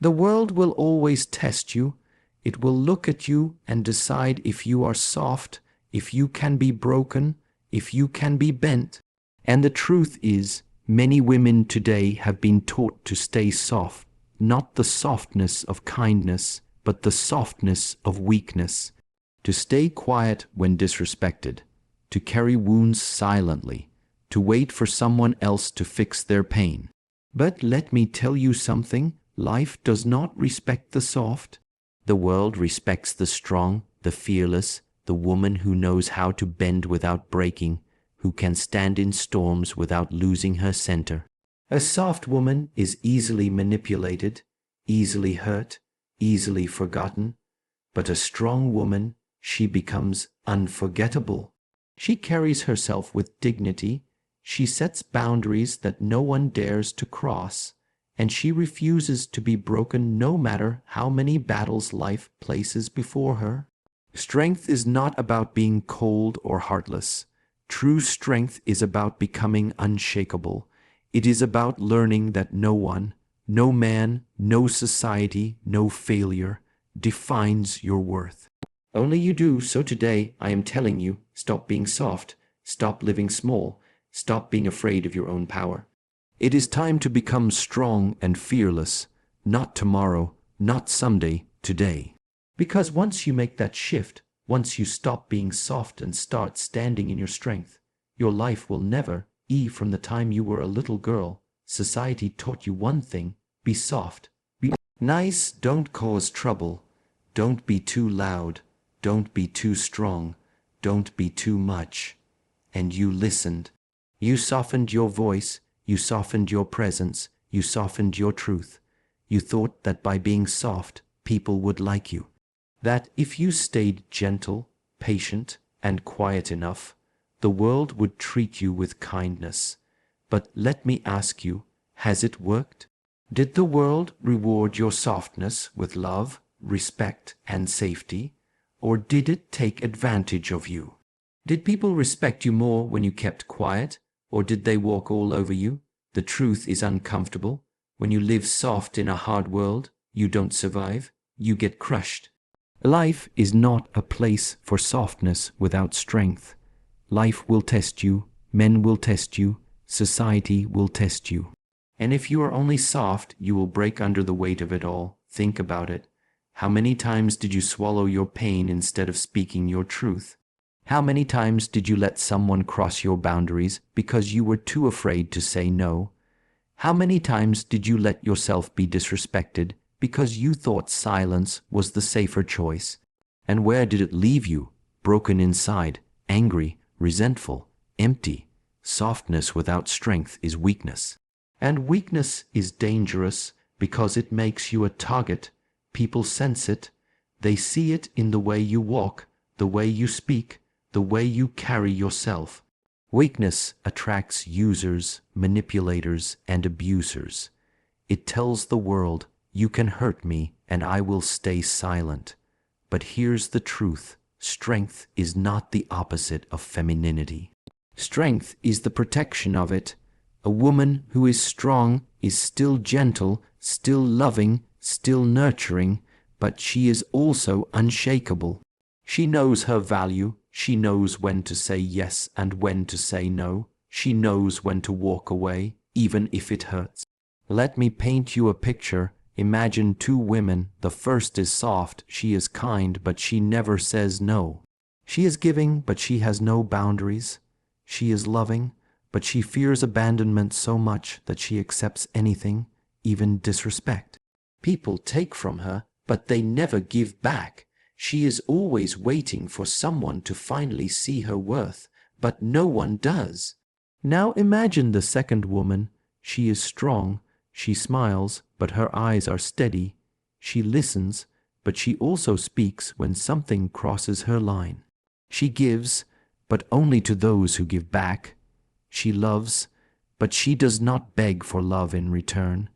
The world will always test you. It will look at you and decide if you are soft, if you can be broken, if you can be bent. And the truth is, many women today have been taught to stay soft, not the softness of kindness, but the softness of weakness. To stay quiet when disrespected, to carry wounds silently, to wait for someone else to fix their pain. But let me tell you something, life does not respect the soft. The world respects the strong, the fearless, the woman who knows how to bend without breaking, who can stand in storms without losing her center. A soft woman is easily manipulated, easily hurt, easily forgotten, but a strong woman, she becomes unforgettable. She carries herself with dignity, she sets boundaries that no one dares to cross, and she refuses to be broken no matter how many battles life places before her. Strength is not about being cold or heartless. True strength is about becoming unshakable. It is about learning that no one, no man, no society, no failure defines your worth. Only you do. So today I am telling you, stop being soft, stop living small, stop being afraid of your own power. It is time to become strong and fearless, not tomorrow, not someday, today. Because once you make that shift, once you stop being soft and start standing in your strength, your life will never, from the time you were a little girl, society taught you one thing: be soft, be nice, don't cause trouble, don't be too loud, don't be too strong, don't be too much. And you listened. You softened your voice, you softened your presence, you softened your truth. You thought that by being soft, people would like you. That if you stayed gentle, patient, and quiet enough, the world would treat you with kindness. But let me ask you, has it worked? Did the world reward your softness with love, respect, and safety? Or did it take advantage of you? Did people respect you more when you kept quiet, or did they walk all over you? The truth is uncomfortable. When you live soft in a hard world, you don't survive, you get crushed. Life is not a place for softness without strength. Life will test you, men will test you, society will test you. And if you are only soft, you will break under the weight of it all. Think about it. How many times did you swallow your pain instead of speaking your truth? How many times did you let someone cross your boundaries because you were too afraid to say no? How many times did you let yourself be disrespected because you thought silence was the safer choice? And where did it leave you? Broken inside, angry, resentful, empty. Softness without strength is weakness. And weakness is dangerous because it makes you a target. People sense it. They see it in the way you walk, the way you speak, the way you carry yourself. Weakness attracts users, manipulators, and abusers. It tells the world, you can hurt me and I will stay silent. But here's the truth. Strength is not the opposite of femininity. Strength is the protection of it. A woman who is strong is still gentle, still loving, still nurturing, but she is also unshakable. She knows her value. She knows when to say yes and when to say no. She knows when to walk away, even if it hurts. Let me paint you a picture. Imagine two women. The first is soft. She is kind, but she never says no. She is giving, but she has no boundaries. She is loving, but she fears abandonment so much that she accepts anything, even disrespect. People take from her, but they never give back. She is always waiting for someone to finally see her worth, but no one does. Now imagine the second woman. She is strong. She smiles, but her eyes are steady. She listens, but she also speaks when something crosses her line. She gives, but only to those who give back. She loves, but she does not beg for love in return.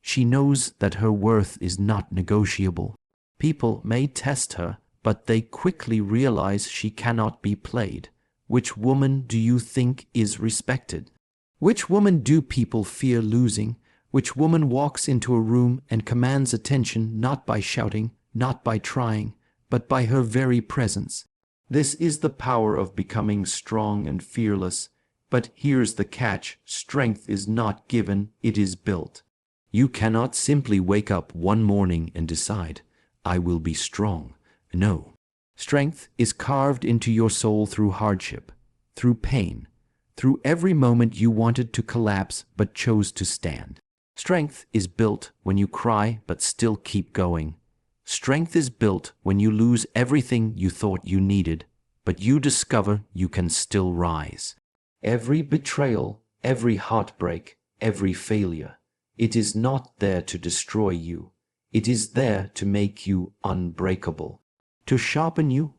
She knows that her worth is not negotiable. People may test her, but they quickly realize she cannot be played. Which woman do you think is respected? Which woman do people fear losing? Which woman walks into a room and commands attention not by shouting, not by trying, but by her very presence? This is the power of becoming strong and fearless. But here's the catch: strength is not given, it is built. You cannot simply wake up one morning and decide, I will be strong. No. Strength is carved into your soul through hardship, through pain, through every moment you wanted to collapse but chose to stand. Strength is built when you cry but still keep going. Strength is built when you lose everything you thought you needed, but you discover you can still rise. Every betrayal, every heartbreak, every failure, it is not there to destroy you. It is there to make you unbreakable, to sharpen you,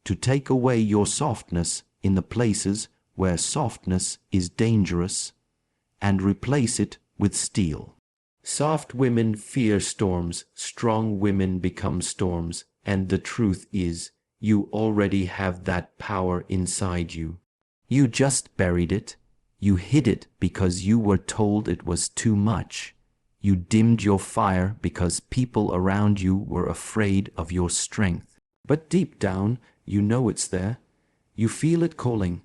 to take away your softness in the places where softness is dangerous, and replace it with steel. Soft women fear storms, strong women become storms, and the truth is, you already have that power inside you. You just buried it. You hid it because you were told it was too much. You dimmed your fire because people around you were afraid of your strength. But deep down, you know it's there. You feel it calling.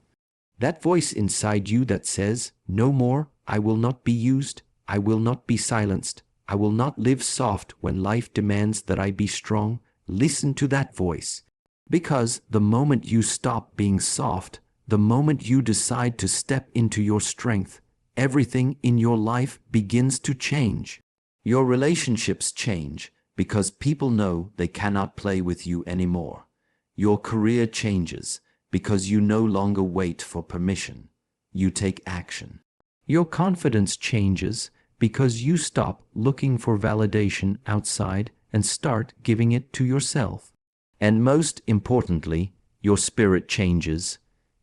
That voice inside you that says, no more, I will not be used, I will not be silenced, I will not live soft when life demands that I be strong. Listen to that voice. Because the moment you stop being soft, the moment you decide to step into your strength, everything in your life begins to change. Your relationships change because people know they cannot play with you anymore. Your career changes because you no longer wait for permission. You take action. Your confidence changes because you stop looking for validation outside and start giving it to yourself. And most importantly, your spirit changes.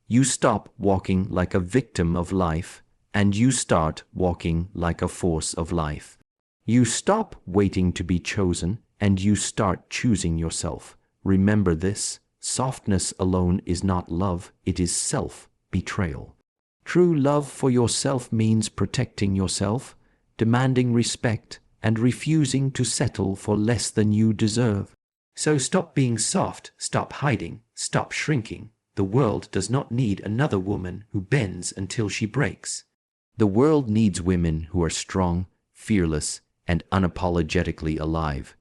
You stop walking like a victim of life, and you start walking like a force of life. You stop waiting to be chosen, and you start choosing yourself. Remember this: softness alone is not love, it is self-betrayal. True love for yourself means protecting yourself, demanding respect, and refusing to settle for less than you deserve. So stop being soft, stop hiding, stop shrinking. The world does not need another woman who bends until she breaks. The world needs women who are strong, fearless, and unapologetically alive.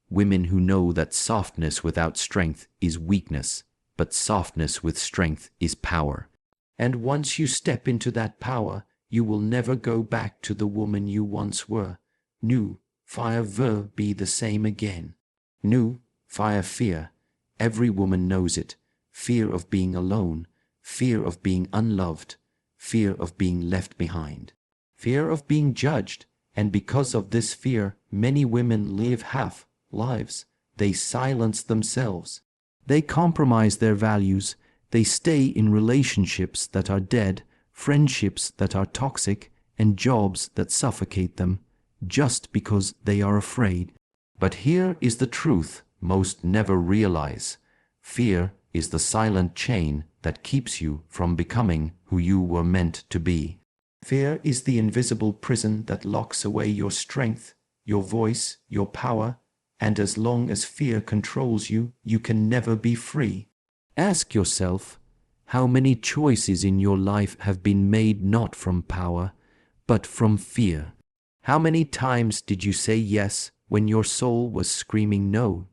Women who know that softness without strength is weakness, but softness with strength is power. And once you step into that power, you will never go back to the woman you once were. Nu, fire ver be the same again. Nu, fire fear. Every woman knows it. Fear of being alone, fear of being unloved, fear of being left behind, fear of being judged. And because of this fear, many women live half lives. They silence themselves. They compromise their values. They stay in relationships that are dead, friendships that are toxic, and jobs that suffocate them, just because they are afraid. But here is the truth most never realize. Fear is the silent chain that keeps you from becoming who you were meant to be. Fear is the invisible prison that locks away your strength, your voice, your power, and as long as fear controls you, you can never be free. Ask yourself, how many choices in your life have been made not from power, but from fear? How many times did you say yes when your soul was screaming no,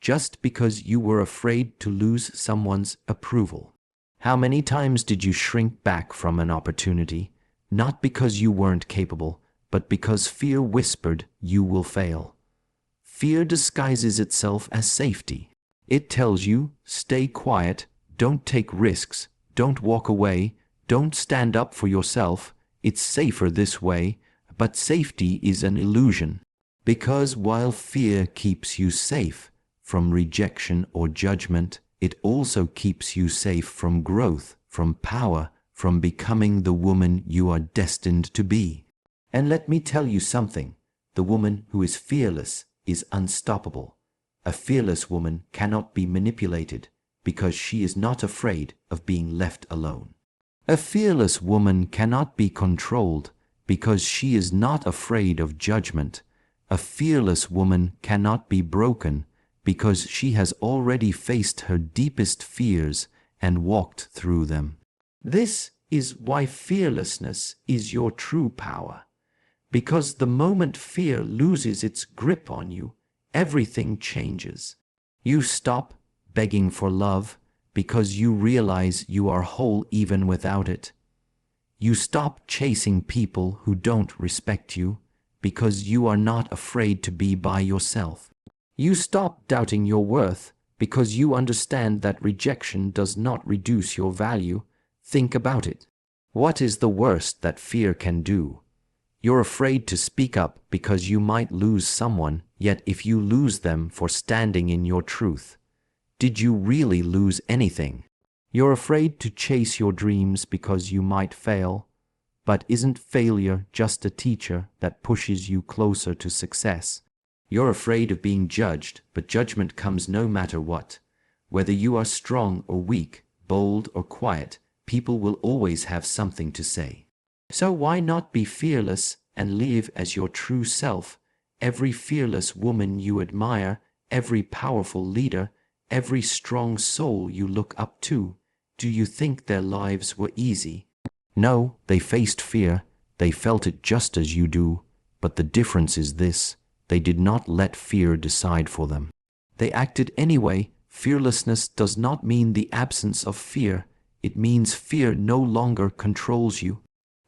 just because you were afraid to lose someone's approval? How many times did you shrink back from an opportunity, not because you weren't capable, but because fear whispered you will fail? Fear disguises itself as safety. It tells you, stay quiet, don't take risks, don't walk away, don't stand up for yourself. It's safer this way, but safety is an illusion. Because while fear keeps you safe from rejection or judgment, it also keeps you safe from growth, from power, from becoming the woman you are destined to be. And let me tell you something, the woman who is fearless is unstoppable. A fearless woman cannot be manipulated because she is not afraid of being left alone. A fearless woman cannot be controlled because she is not afraid of judgment. A fearless woman cannot be broken because she has already faced her deepest fears and walked through them. This is why fearlessness is your true power. Because the moment fear loses its grip on you, everything changes. You stop begging for love because you realize you are whole even without it. You stop chasing people who don't respect you because you are not afraid to be by yourself. You stop doubting your worth because you understand that rejection does not reduce your value. Think about it. What is the worst that fear can do? You're afraid to speak up because you might lose someone, yet if you lose them for standing in your truth, did you really lose anything? You're afraid to chase your dreams because you might fail, but isn't failure just a teacher that pushes you closer to success? You're afraid of being judged, but judgment comes no matter what. Whether you are strong or weak, bold or quiet, people will always have something to say. So why not be fearless and live as your true self? Every fearless woman you admire, every powerful leader, every strong soul you look up to, do you think their lives were easy? No, they faced fear. They felt it just as you do. But the difference is this: they did not let fear decide for them. They acted anyway. Fearlessness does not mean the absence of fear. It means fear no longer controls you.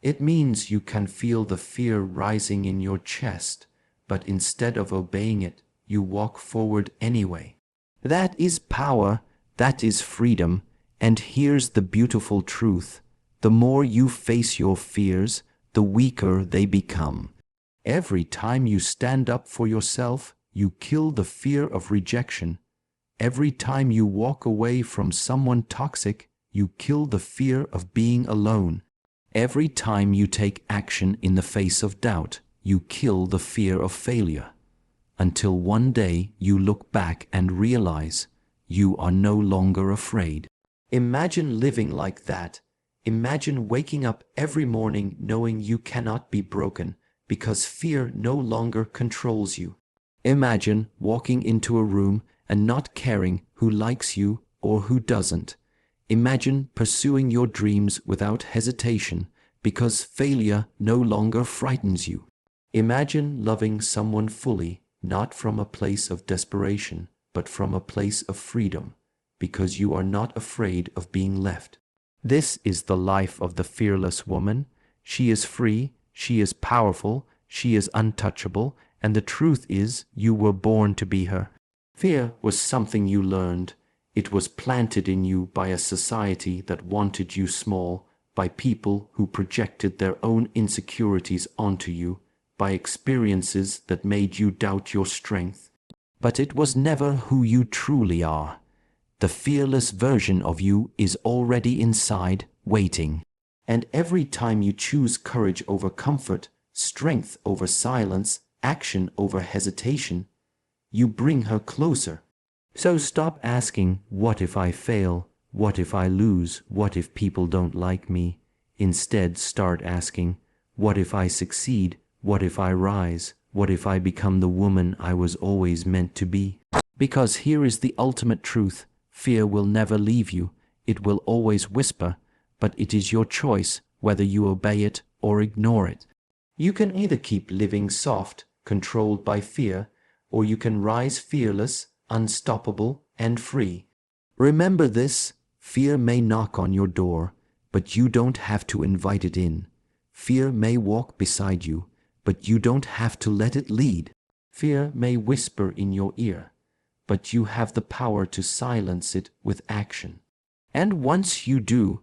It means you can feel the fear rising in your chest, but instead of obeying it, you walk forward anyway. That is power, that is freedom, and here's the beautiful truth. The more you face your fears, the weaker they become. Every time you stand up for yourself, you kill the fear of rejection. Every time you walk away from someone toxic, you kill the fear of being alone. Every time you take action in the face of doubt, you kill the fear of failure. Until one day you look back and realize you are no longer afraid. Imagine living like that. Imagine waking up every morning knowing you cannot be broken because fear no longer controls you. Imagine walking into a room and not caring who likes you or who doesn't. Imagine pursuing your dreams without hesitation because failure no longer frightens you. Imagine loving someone fully, not from a place of desperation, but from a place of freedom, because you are not afraid of being left. This is the life of the fearless woman. She is free, she is powerful, she is untouchable, and the truth is, you were born to be her. Fear was something you learned. It was planted in you by a society that wanted you small, by people who projected their own insecurities onto you, by experiences that made you doubt your strength. But it was never who you truly are. The fearless version of you is already inside, waiting. And every time you choose courage over comfort, strength over silence, action over hesitation, you bring her closer. So stop asking, what if I fail? What if I lose? What if people don't like me? Instead, start asking, what if I succeed? What if I rise? What if I become the woman I was always meant to be? Because here is the ultimate truth. Fear will never leave you. It will always whisper, but it is your choice whether you obey it or ignore it. You can either keep living soft, controlled by fear, or you can rise fearless, unstoppable, and free. Remember this: fear may knock on your door, but you don't have to invite it in. Fear may walk beside you, but you don't have to let it lead. Fear may whisper in your ear, but you have the power to silence it with action. And once you do,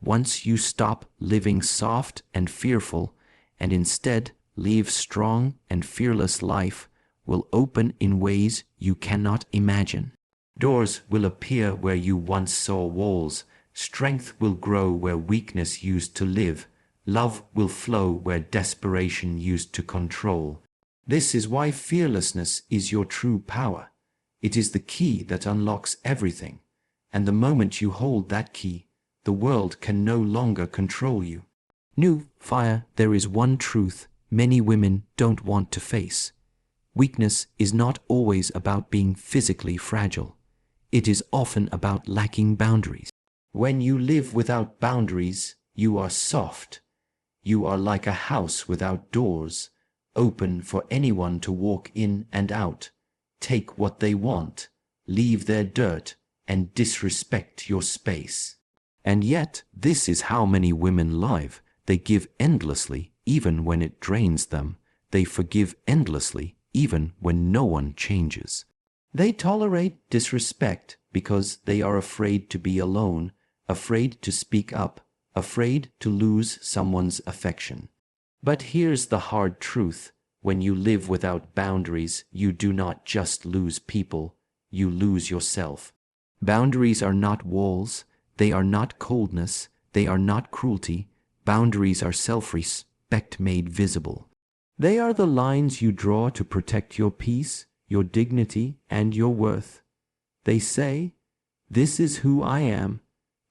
once you stop living soft and fearful, and instead live strong and fearless life, will open in ways you cannot imagine. Doors will appear where you once saw walls. Strength will grow where weakness used to live. Love will flow where desperation used to control. This is why fearlessness is your true power. It is the key that unlocks everything. And the moment you hold that key, the world can no longer control you. New fire, there is one truth many women don't want to face. Weakness is not always about being physically fragile. It is often about lacking boundaries. When you live without boundaries, you are soft. You are like a house without doors, open for anyone to walk in and out, take what they want, leave their dirt, and disrespect your space. And yet, this is how many women live. They give endlessly, even when it drains them. They forgive endlessly, even when no one changes. They tolerate disrespect because they are afraid to be alone, afraid to speak up, afraid to lose someone's affection. But here's the hard truth. When you live without boundaries, you do not just lose people, you lose yourself. Boundaries are not walls, they are not coldness, they are not cruelty. Boundaries are self-respect made visible. They are the lines you draw to protect your peace, your dignity, and your worth. They say, "This is who I am,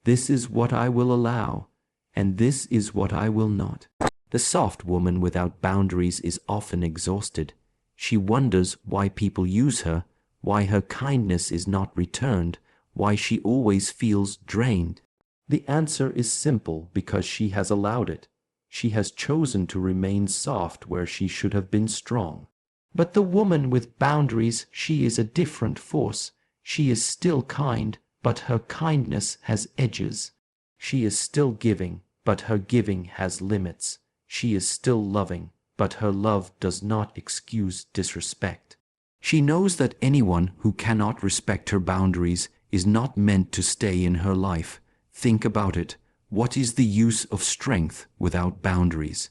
this is what I will allow, and this is what I will not." The soft woman without boundaries is often exhausted. She wonders why people use her, why her kindness is not returned, why she always feels drained. The answer is simple: because she has allowed it. She has chosen to remain soft where she should have been strong. But the woman with boundaries, she is a different force. She is still kind, but her kindness has edges. She is still giving, but her giving has limits. She is still loving, but her love does not excuse disrespect. She knows that anyone who cannot respect her boundaries is not meant to stay in her life. Think about it. What is the use of strength without boundaries?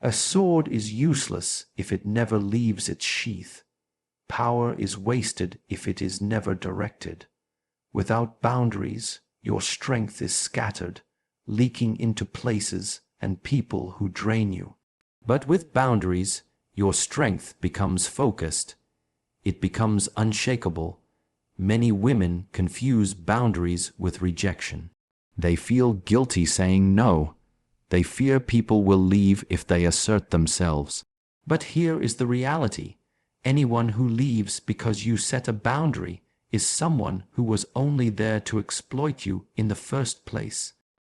A sword is useless if it never leaves its sheath. Power is wasted if it is never directed. Without boundaries, your strength is scattered, leaking into places and people who drain you. But with boundaries, your strength becomes focused. It becomes unshakable. Many women confuse boundaries with rejection. They feel guilty saying no. They fear people will leave if they assert themselves. But here is the reality. Anyone who leaves because you set a boundary is someone who was only there to exploit you in the first place.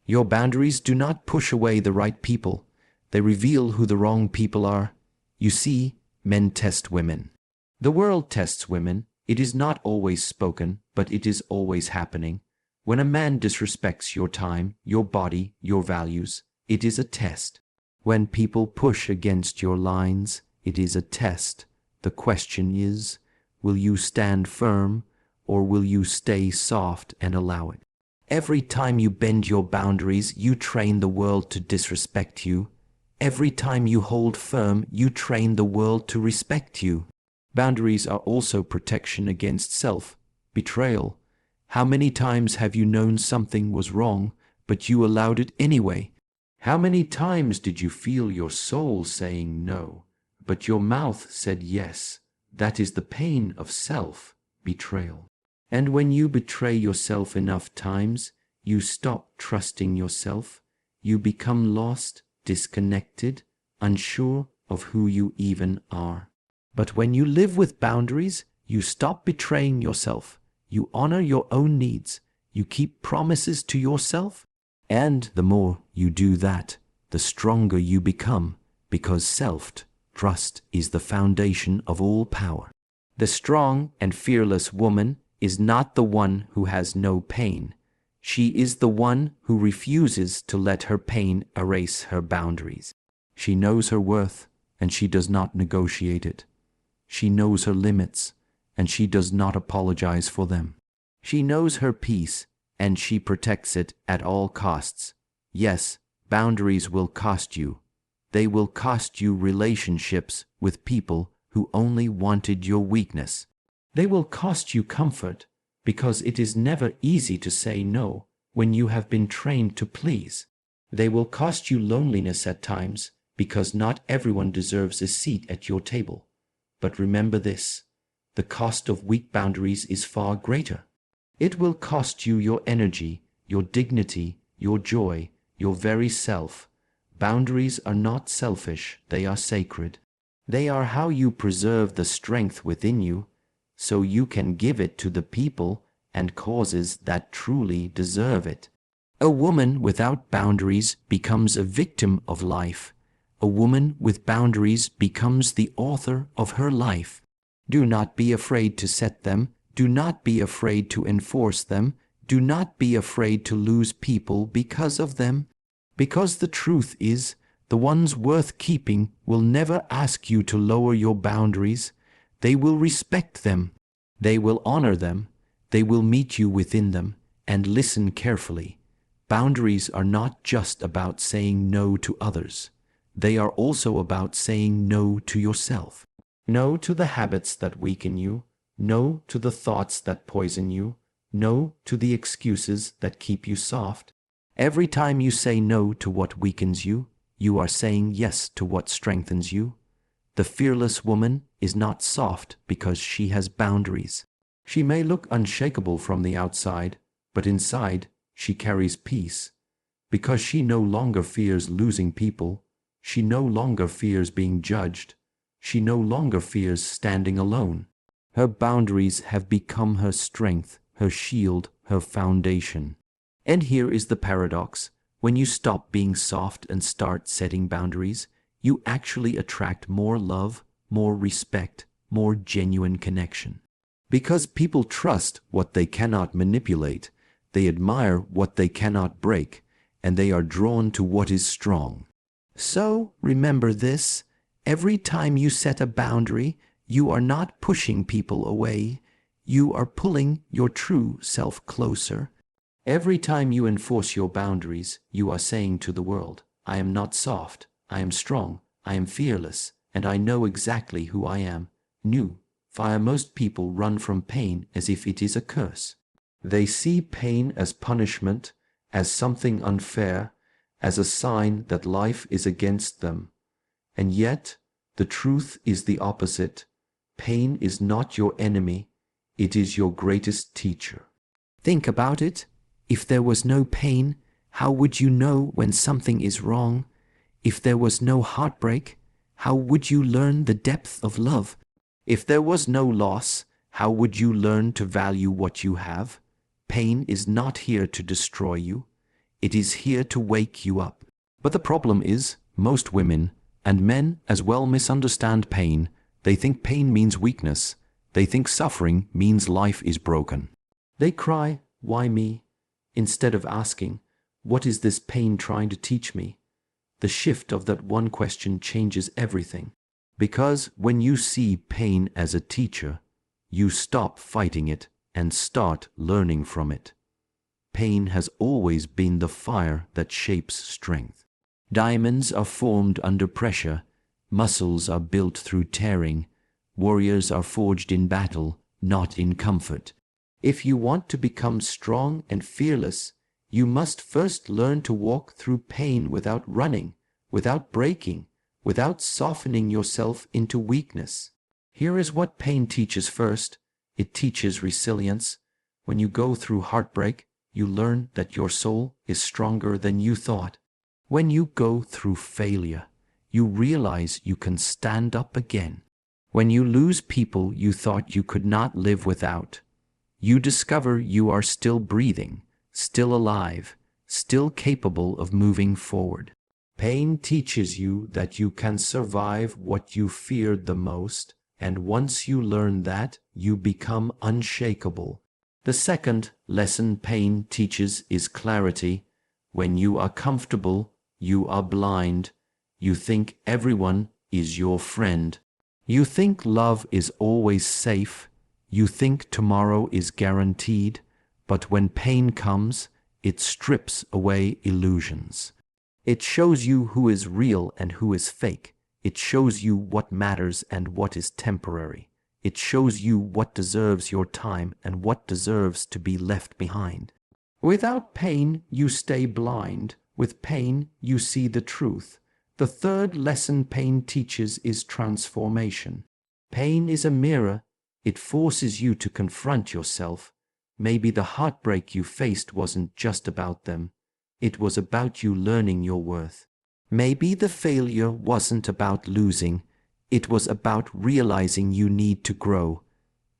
Your boundaries do not push away the right people. They reveal who the wrong people are. You see, men test women. The world tests women. It is not always spoken, but it is always happening. When a man disrespects your time, your body, your values, it is a test. When people push against your lines, it is a test. The question is, will you stand firm, or will you stay soft and allow it? Every time you bend your boundaries, you train the world to disrespect you. Every time you hold firm, you train the world to respect you. Boundaries are also protection against self-betrayal. How many times have you known something was wrong, but you allowed it anyway? How many times did you feel your soul saying no, but your mouth said yes? That is the pain of self-betrayal. And when you betray yourself enough times, you stop trusting yourself. You become lost, disconnected, unsure of who you even are. But when you live with boundaries, you stop betraying yourself. You honor your own needs. You keep promises to yourself. And the more you do that, the stronger you become, because self-trust is the foundation of all power. The strong and fearless woman is not the one who has no pain. She is the one who refuses to let her pain erase her boundaries. She knows her worth, and she does not negotiate it. She knows her limits, and she does not apologize for them. She knows her peace, and she protects it at all costs. Yes, boundaries will cost you. They will cost you relationships with people who only wanted your weakness. They will cost you comfort, because it is never easy to say no when you have been trained to please. They will cost you loneliness at times, because not everyone deserves a seat at your table. But remember this: the cost of weak boundaries is far greater. It will cost you your energy, your dignity, your joy, your very self. Boundaries are not selfish, they are sacred. They are how you preserve the strength within you, so you can give it to the people and causes that truly deserve it. A woman without boundaries becomes a victim of life. A woman with boundaries becomes the author of her life. Do not be afraid to set them. Do not be afraid to enforce them. Do not be afraid to lose people because of them. Because the truth is, the ones worth keeping will never ask you to lower your boundaries. They will respect them. They will honor them. They will meet you within them and listen carefully. Boundaries are not just about saying no to others. They are also about saying no to yourself. No to the habits that weaken you. No to the thoughts that poison you. No to the excuses that keep you soft. Every time you say no to what weakens you, you are saying yes to what strengthens you. The fearless woman is not soft because she has boundaries. She may look unshakable from the outside, but inside she carries peace. Because she no longer fears losing people, she no longer fears being judged, she no longer fears standing alone. Her boundaries have become her strength, her shield, her foundation. And here is the paradox. When you stop being soft and start setting boundaries, you actually attract more love, more respect, more genuine connection. Because people trust what they cannot manipulate, they admire what they cannot break, and they are drawn to what is strong. So, remember this, every time you set a boundary, you are not pushing people away, you are pulling your true self closer. Every time you enforce your boundaries, you are saying to the world, I am not soft, I am strong, I am fearless, and I know exactly who I am. Most people run from pain as if it is a curse. They see pain as punishment, as something unfair, as a sign that life is against them. And yet, the truth is the opposite. Pain is not your enemy, it is your greatest teacher. Think about it. If there was no pain, how would you know when something is wrong? If there was no heartbreak, how would you learn the depth of love? If there was no loss, how would you learn to value what you have? Pain is not here to destroy you. It is here to wake you up. But the problem is, most women, and men as well, misunderstand pain. They think pain means weakness. They think suffering means life is broken. They cry, why me? Instead of asking, what is this pain trying to teach me? The shift of that one question changes everything. Because when you see pain as a teacher, you stop fighting it and start learning from it. Pain has always been the fire that shapes strength. Diamonds are formed under pressure, muscles are built through tearing, warriors are forged in battle, not in comfort. If you want to become strong and fearless, you must first learn to walk through pain without running, without breaking, without softening yourself into weakness. Here is what pain teaches first. It teaches resilience. When you go through heartbreak, you learn that your soul is stronger than you thought. When you go through failure, you realize you can stand up again. When you lose people you thought you could not live without, you discover you are still breathing, still alive, still capable of moving forward. Pain teaches you that you can survive what you feared the most, and once you learn that, you become unshakable. The second lesson pain teaches is clarity. When you are comfortable, you are blind. You think everyone is your friend. You think love is always safe. You think tomorrow is guaranteed, but when pain comes, it strips away illusions. It shows you who is real and who is fake. It shows you what matters and what is temporary. It shows you what deserves your time and what deserves to be left behind. Without pain, you stay blind. With pain, you see the truth. The third lesson pain teaches is transformation. Pain is a mirror. It forces you to confront yourself. Maybe the heartbreak you faced wasn't just about them. It was about you learning your worth. Maybe the failure wasn't about losing, it was about realizing you need to grow.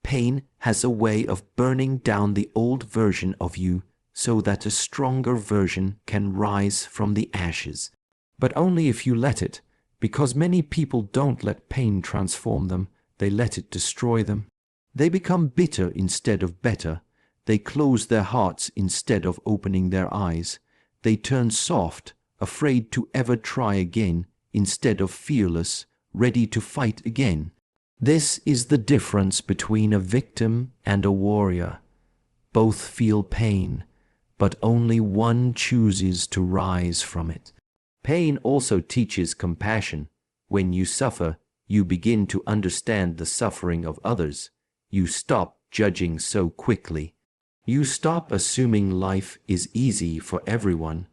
Pain has a way of burning down the old version of you so that a stronger version can rise from the ashes. But only if you let it, because many people don't let pain transform them, they let it destroy them. They become bitter instead of better. They close their hearts instead of opening their eyes. They turn soft, afraid to ever try again, instead of fearless, ready to fight again. This is the difference between a victim and a warrior. Both feel pain, but only one chooses to rise from it. Pain also teaches compassion. When you suffer, you begin to understand the suffering of others. You stop judging so quickly. You stop assuming life is easy for everyone.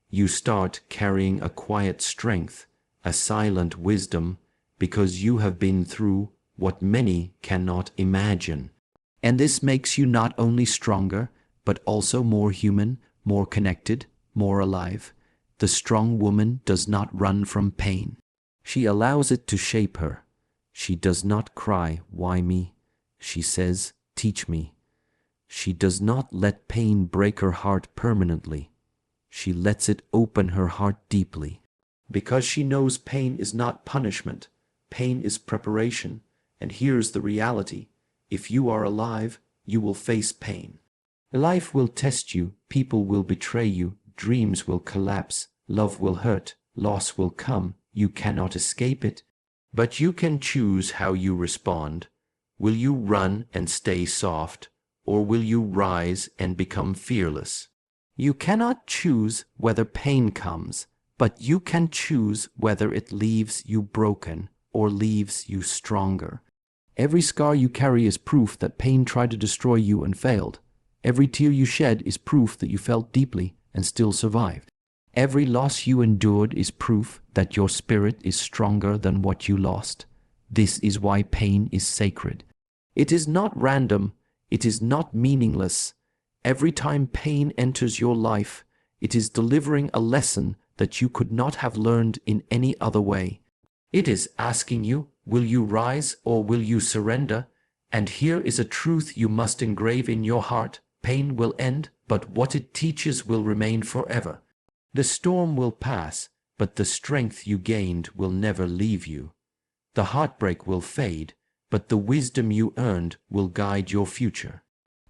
You start carrying a quiet strength, a silent wisdom, because you have been through what many cannot imagine. And this makes you not only stronger, but also more human, more connected, more alive. The strong woman does not run from pain. She allows it to shape her. She does not cry, "Why me?" She says, "Teach me." She does not let pain break her heart permanently. She lets it open her heart deeply. Because she knows pain is not punishment. Pain is preparation. And here's the reality. If you are alive, you will face pain. Life will test you, people will betray you, dreams will collapse, love will hurt, loss will come. You cannot escape it. But you can choose how you respond. Will you run and stay soft, or will you rise and become fearless? You cannot choose whether pain comes, but you can choose whether it leaves you broken or leaves you stronger. Every scar you carry is proof that pain tried to destroy you and failed. Every tear you shed is proof that you felt deeply and still survived. Every loss you endured is proof that your spirit is stronger than what you lost. This is why pain is sacred. It is not random. It is not meaningless. Every time pain enters your life, it is delivering a lesson that you could not have learned in any other way. It is asking you, will you rise or will you surrender? And here is a truth you must engrave in your heart. Pain will end, but what it teaches will remain forever. The storm will pass, but the strength you gained will never leave you. The heartbreak will fade, but the wisdom you earned will guide your future.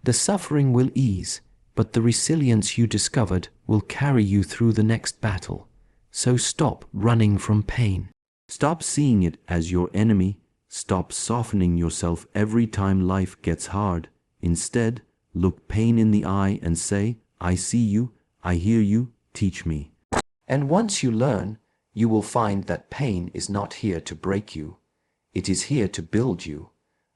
The suffering will ease, but the resilience you discovered will carry you through the next battle. So stop running from pain. Stop seeing it as your enemy. Stop softening yourself every time life gets hard. Instead, look pain in the eye and say, "I see you, I hear you, teach me." And once you learn, you will find that pain is not here to break you. It is here to build you.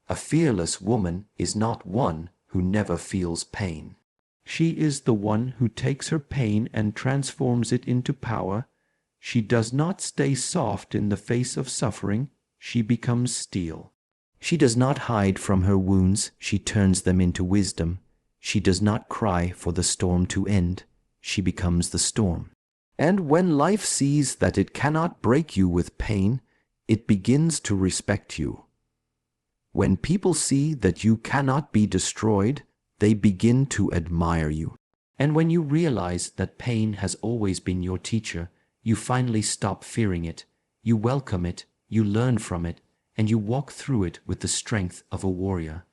A fearless woman is not one who never feels pain. She is the one who takes her pain and transforms it into power. She does not stay soft in the face of suffering. She becomes steel. She does not hide from her wounds. She turns them into wisdom. She does not cry for the storm to end. She becomes the storm. And when life sees that it cannot break you with pain, it begins to respect you. When people see that you cannot be destroyed, they begin to admire you. And when you realize that pain has always been your teacher, you finally stop fearing it. You welcome it, you learn from it, and you walk through it with the strength of a warrior.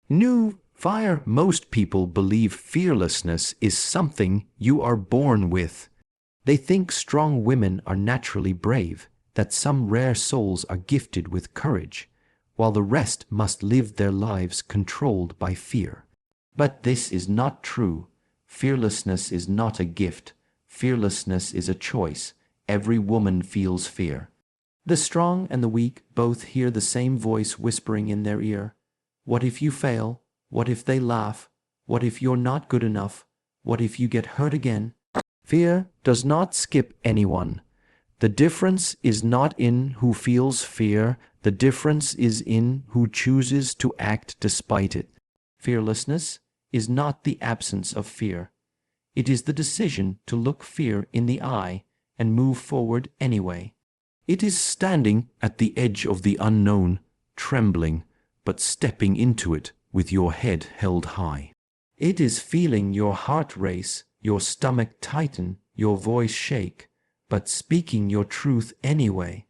New fire. Most people believe fearlessness is something you are born with. They think strong women are naturally brave, that some rare souls are gifted with courage, while the rest must live their lives controlled by fear. But this is not true. Fearlessness is not a gift. Fearlessness is a choice. Every woman feels fear. The strong and the weak both hear the same voice whispering in their ear. What if you fail? What if they laugh? What if you're not good enough? What if you get hurt again? Fear does not skip anyone. The difference is not in who feels fear. The difference is in who chooses to act despite it. Fearlessness is not the absence of fear. It is the decision to look fear in the eye and move forward anyway. It is standing at the edge of the unknown, trembling, but stepping into it with your head held high. It is feeling your heart race, your stomach tighten, your voice shake, but speaking your truth anyway.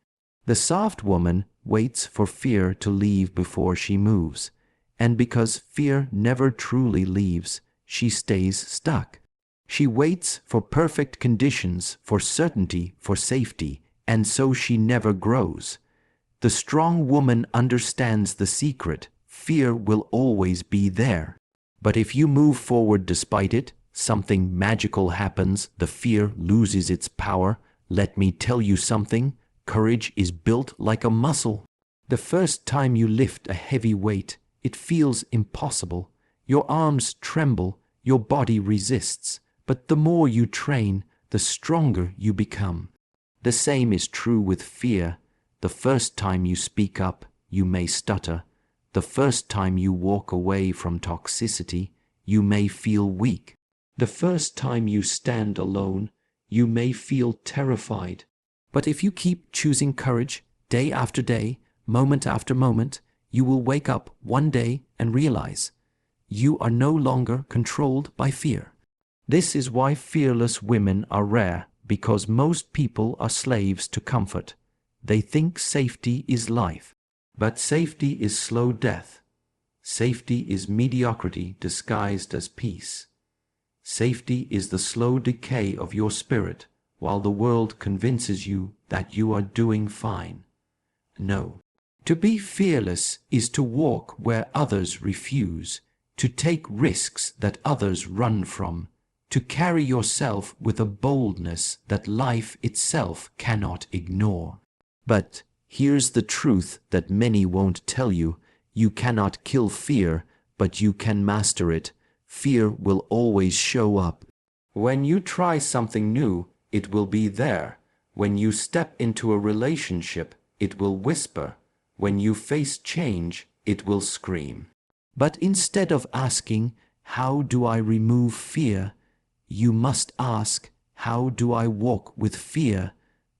The soft woman waits for fear to leave before she moves, and because fear never truly leaves, she stays stuck. She waits for perfect conditions, for certainty, for safety, and so she never grows. The strong woman understands the secret. Fear will always be there. But if you move forward despite it, something magical happens. The fear loses its power. Let me tell you something. Courage is built like a muscle. The first time you lift a heavy weight, it feels impossible. Your arms tremble, your body resists. But the more you train, the stronger you become. The same is true with fear. The first time you speak up, you may stutter. The first time you walk away from toxicity, you may feel weak. The first time you stand alone, you may feel terrified. But if you keep choosing courage day after day, moment after moment, you will wake up one day and realize you are no longer controlled by fear. This is why fearless women are rare, because most people are slaves to comfort. They think safety is life. But safety is slow death. Safety is mediocrity disguised as peace. Safety is the slow decay of your spirit, while the world convinces you that you are doing fine. No. To be fearless is to walk where others refuse, to take risks that others run from, to carry yourself with a boldness that life itself cannot ignore. But here's the truth that many won't tell you. You cannot kill fear, but you can master it. Fear will always show up. When you try something new, it will be there. When you step into a relationship, it will whisper. When you face change, it will scream. But instead of asking, how do I remove fear? You must ask, how do I walk with fear?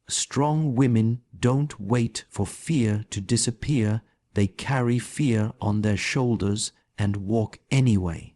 Strong women don't wait for fear to disappear. They carry fear on their shoulders and walk anyway.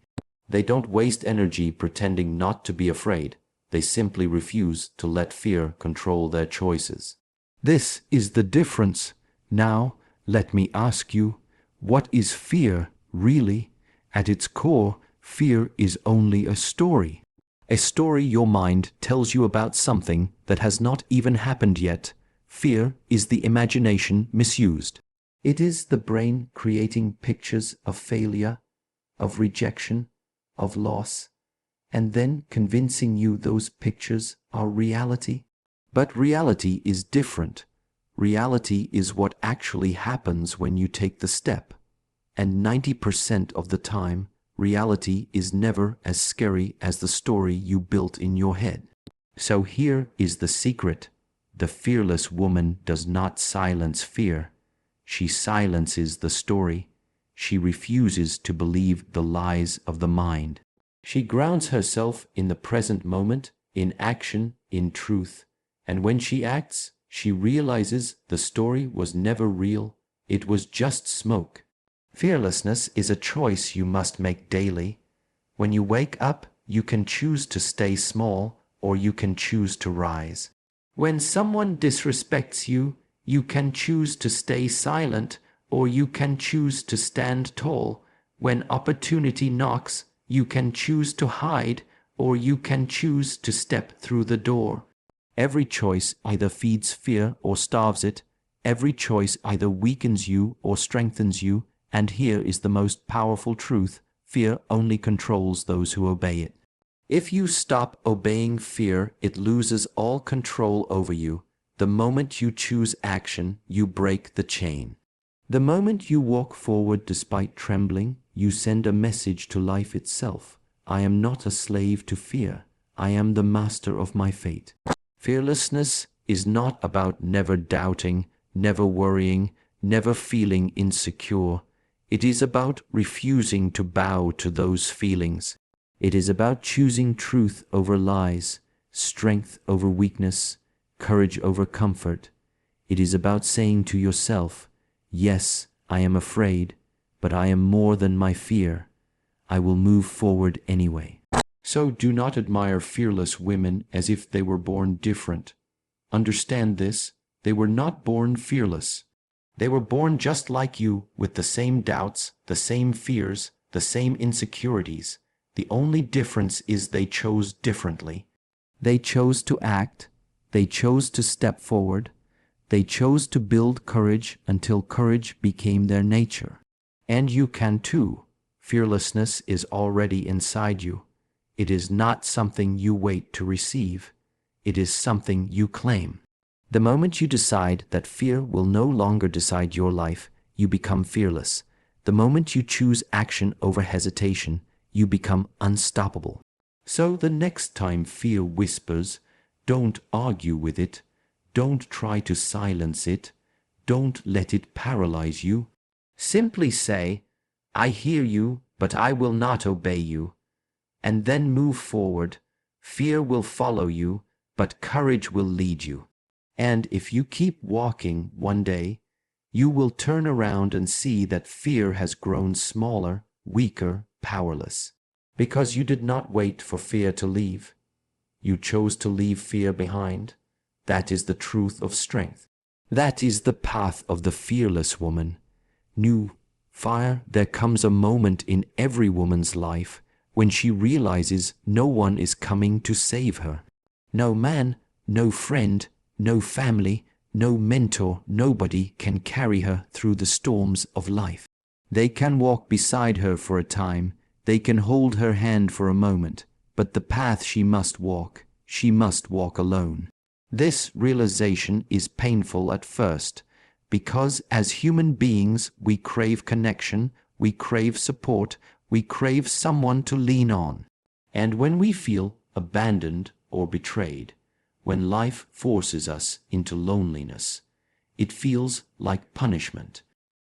They don't waste energy pretending not to be afraid. They simply refuse to let fear control their choices. This is the difference. Now, let me ask you, what is fear really? At its core, fear is only a story. A story your mind tells you about something that has not even happened yet. Fear is the imagination misused. It is the brain creating pictures of failure, of rejection, of loss, and then convincing you those pictures are reality. But reality is different. Reality is what actually happens when you take the step. And 90% of the time, reality is never as scary as the story you built in your head. So here is the secret. The fearless woman does not silence fear. She silences the story. She refuses to believe the lies of the mind. She grounds herself in the present moment, in action, in truth. And when she acts, she realizes the story was never real. It was just smoke. Fearlessness is a choice you must make daily. When you wake up, you can choose to stay small or you can choose to rise. When someone disrespects you, you can choose to stay silent or you can choose to stand tall. When opportunity knocks, you can choose to hide or you can choose to step through the door. Every choice either feeds fear or starves it. Every choice either weakens you or strengthens you. And here is the most powerful truth. Fear only controls those who obey it. If you stop obeying fear, it loses all control over you. The moment you choose action, you break the chain. The moment you walk forward despite trembling, you send a message to life itself. I am not a slave to fear. I am the master of my fate. Fearlessness is not about never doubting, never worrying, never feeling insecure. It is about refusing to bow to those feelings. It is about choosing truth over lies, strength over weakness, courage over comfort. It is about saying to yourself, yes, I am afraid, but I am more than my fear. I will move forward anyway. So do not admire fearless women as if they were born different. Understand this, they were not born fearless. They were born just like you, with the same doubts, the same fears, the same insecurities. The only difference is they chose differently. They chose to act. They chose to step forward. They chose to build courage until courage became their nature. And you can too. Fearlessness is already inside you. It is not something you wait to receive. It is something you claim. The moment you decide that fear will no longer decide your life, you become fearless. The moment you choose action over hesitation, you become unstoppable. So the next time fear whispers, don't argue with it. Don't try to silence it. Don't let it paralyze you. Simply say, I hear you, but I will not obey you. And then move forward. Fear will follow you, but courage will lead you. And if you keep walking, one day, you will turn around and see that fear has grown smaller, weaker, powerless. Because you did not wait for fear to leave. You chose to leave fear behind. That is the truth of strength. That is the path of the fearless woman. New fire, there comes a moment in every woman's life when she realizes no one is coming to save her. No man, no friend, no family, no mentor, nobody can carry her through the storms of life. They can walk beside her for a time, they can hold her hand for a moment, but the path she must walk alone. This realization is painful at first, because as human beings we crave connection, we crave support, we crave someone to lean on. And when we feel abandoned or betrayed, when life forces us into loneliness, it feels like punishment.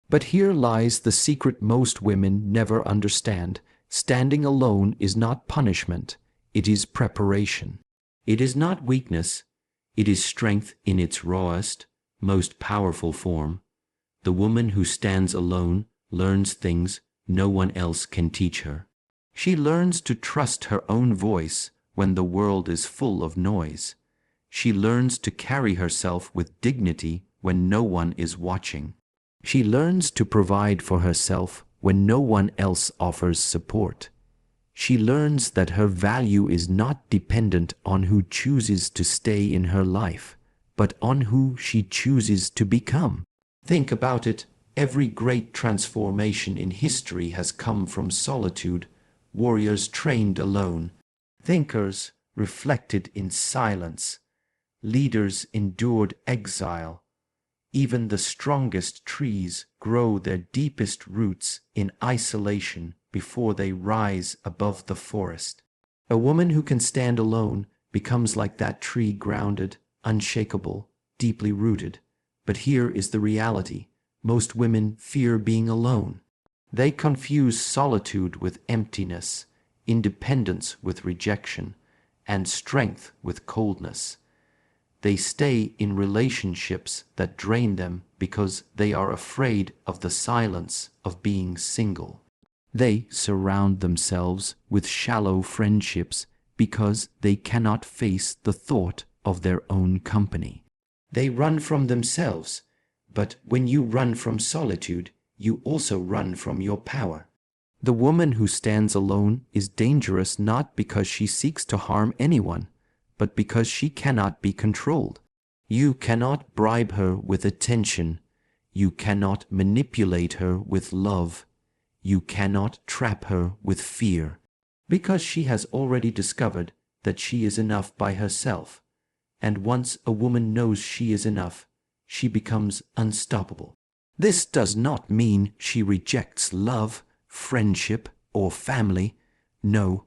But here lies the secret most women never understand. Standing alone is not punishment, it is preparation. It is not weakness, it is strength in its rawest, most powerful form. The woman who stands alone learns things no one else can teach her. She learns to trust her own voice when the world is full of noise. She learns to carry herself with dignity when no one is watching. She learns to provide for herself when no one else offers support. She learns that her value is not dependent on who chooses to stay in her life, but on who she chooses to become. Think about it. Every great transformation in history has come from solitude, warriors trained alone, thinkers reflected in silence, leaders endured exile. Even the strongest trees grow their deepest roots in isolation before they rise above the forest. A woman who can stand alone becomes like that tree, grounded, unshakable, deeply rooted. But here is the reality. Most women fear being alone. They confuse solitude with emptiness, independence with rejection, and strength with coldness. They stay in relationships that drain them because they are afraid of the silence of being single. They surround themselves with shallow friendships because they cannot face the thought of their own company. They run from themselves, but when you run from solitude, you also run from your power. The woman who stands alone is dangerous not because she seeks to harm anyone, but because she cannot be controlled. You cannot bribe her with attention. You cannot manipulate her with love. You cannot trap her with fear, because she has already discovered that she is enough by herself. And once a woman knows she is enough, she becomes unstoppable. This does not mean she rejects love, friendship, or family. No,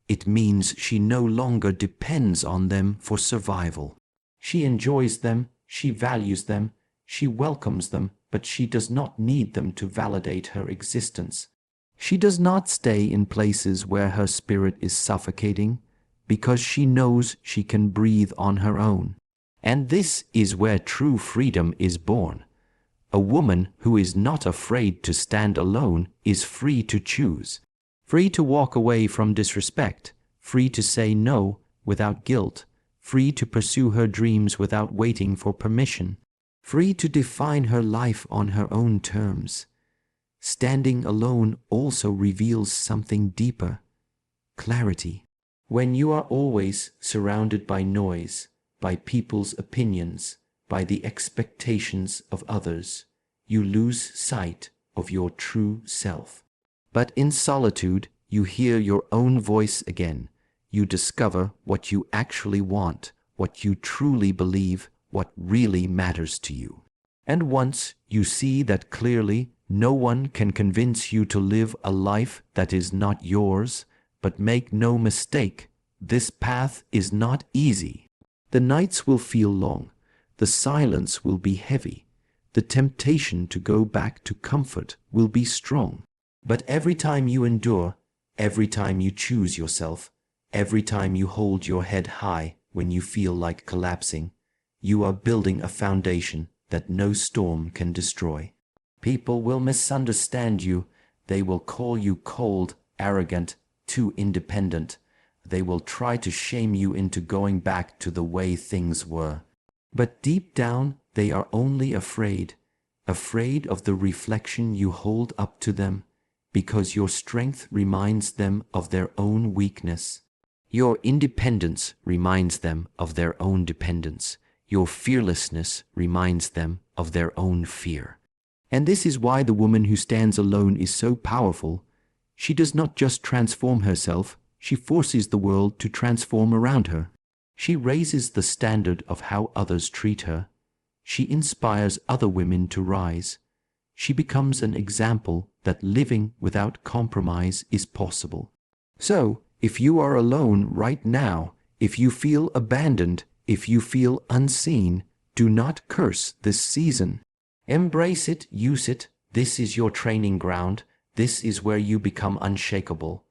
it means she no longer depends on them for survival. She enjoys them, she values them, she welcomes them, but she does not need them to validate her existence. She does not stay in places where her spirit is suffocating, because she knows she can breathe on her own. And this is where true freedom is born. A woman who is not afraid to stand alone is free to choose. Free to walk away from disrespect, free to say no without guilt, free to pursue her dreams without waiting for permission, free to define her life on her own terms. Standing alone also reveals something deeper: clarity. When you are always surrounded by noise, by people's opinions, by the expectations of others, you lose sight of your true self. But in solitude, you hear your own voice again. You discover what you actually want, what you truly believe, what really matters to you. And once you see that clearly, no one can convince you to live a life that is not yours. But make no mistake, this path is not easy. The nights will feel long, the silence will be heavy, the temptation to go back to comfort will be strong. But every time you endure, every time you choose yourself, every time you hold your head high when you feel like collapsing, you are building a foundation that no storm can destroy. People will misunderstand you. They will call you cold, arrogant, too independent. They will try to shame you into going back to the way things were. But deep down, they are only afraid of the reflection you hold up to them, because your strength reminds them of their own weakness. Your independence reminds them of their own dependence. Your fearlessness reminds them of their own fear. And this is why the woman who stands alone is so powerful. She does not just transform herself, she forces the world to transform around her. She raises the standard of how others treat her. She inspires other women to rise. She becomes an example that living without compromise is possible. So, if you are alone right now, if you feel abandoned, if you feel unseen, do not curse this season. Embrace it, use it. This is your training ground. This is where you become unshakable.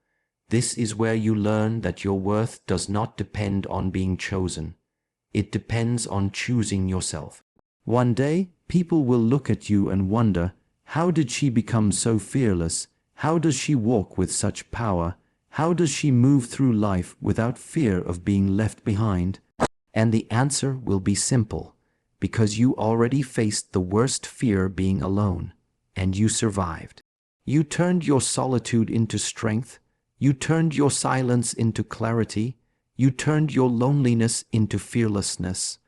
This is where you learn that your worth does not depend on being chosen. It depends on choosing yourself. One day, people will look at you and wonder, how did she become so fearless? How does she walk with such power? How does she move through life without fear of being left behind? And the answer will be simple, because you already faced the worst fear, being alone, and you survived. You turned your solitude into strength. You turned your silence into clarity. You turned your loneliness into fearlessness.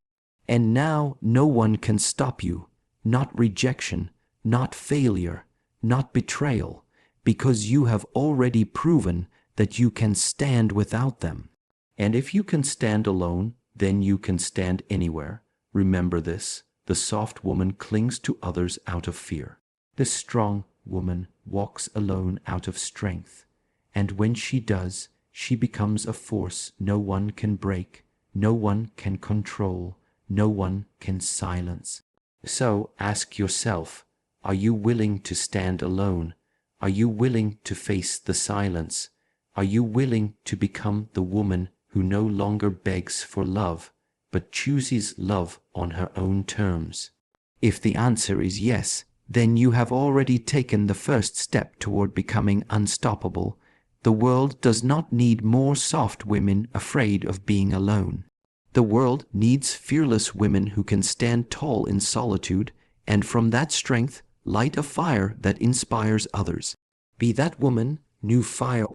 And now no one can stop you, not rejection, not failure, not betrayal, because you have already proven that you can stand without them. And if you can stand alone, then you can stand anywhere. Remember this: the soft woman clings to others out of fear. The strong woman walks alone out of strength. And when she does, she becomes a force no one can break, no one can control, no one can silence. So ask yourself, are you willing to stand alone? Are you willing to face the silence? Are you willing to become the woman who no longer begs for love, but chooses love on her own terms? If the answer is yes, then you have already taken the first step toward becoming unstoppable. The world does not need more soft women afraid of being alone. The world needs fearless women who can stand tall in solitude, and from that strength, light a fire that inspires others. Be that woman, new fire.